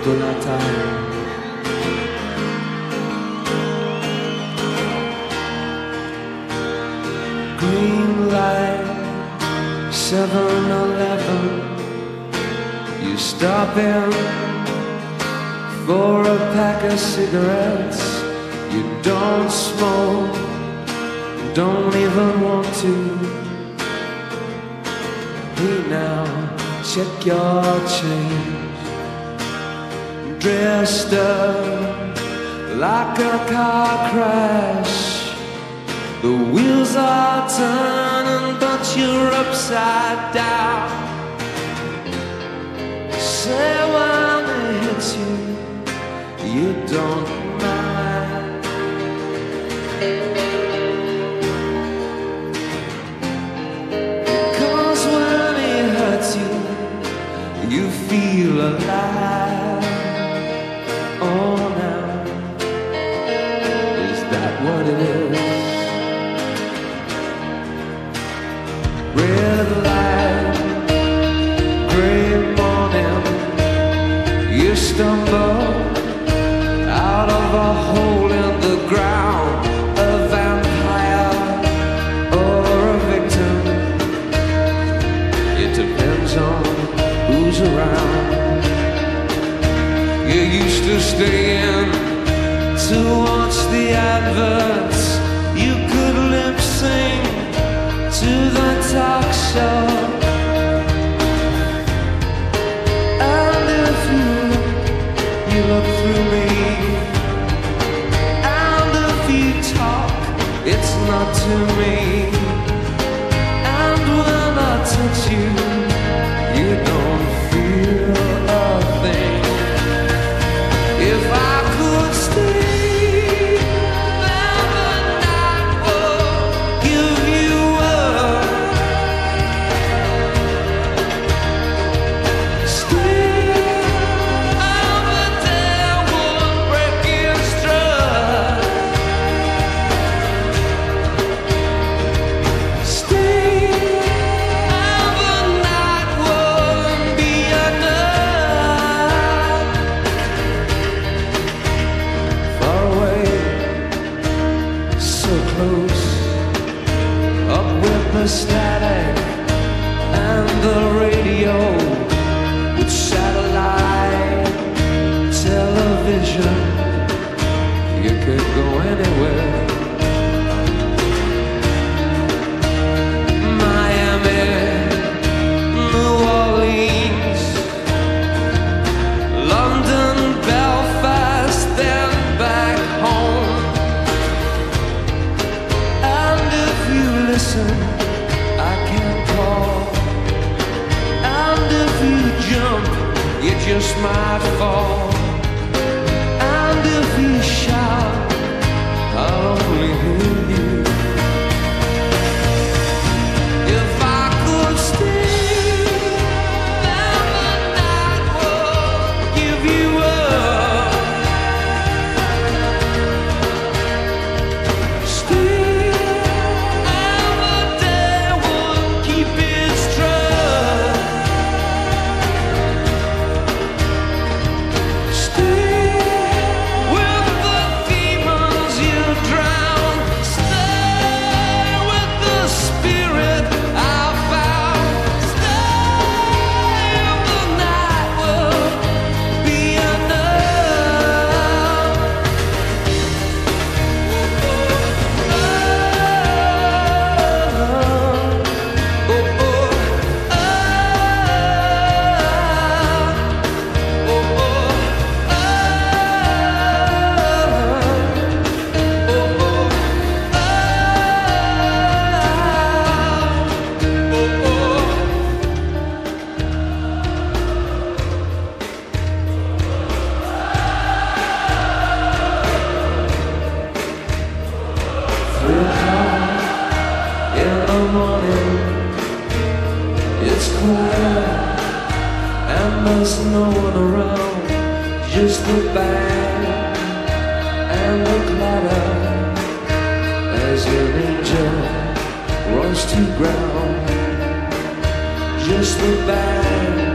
Donata. Green light, 7-Eleven. You stop in for a pack of cigarettes. You don't smoke, don't even want to. Hey now, check your change. Dressed up like a car crash. The wheels are turning, but you're upside down. Say when it hits you, you don't mind. Because when it hurts you, you feel alive. Oh, now, is that what it is? Red light, gray morning. You stumble out of a hole in the ground, a vampire or a victim. It depends on who's around. You used to stay in to watch the adverts. You could lip sync to the talk show. And if you look through me, and if you talk, it's not to me. And when I touch you, you don't feel a thing. If I could stay, then the night would give you up. Stay, and the day would break its stride. Stay, and the night wouldn't be enough. Far away, so close, up with the static and the radio, with satellite television. You could go anywhere. Miami, New Orleans, London, Belfast, then back home. And if you listen, I can call. And if you jump, you just might fall. And if you shout, I'll only hear you. If I could stay, then the night would give you up. Stay, and the day would keep its trust. Stay with the demons you drown. Stay with the spirit I found. Stay, and the night will be enough. In the morning, it's quiet and there's no one around, just the band and the clatter as an angel runs to ground. just the bad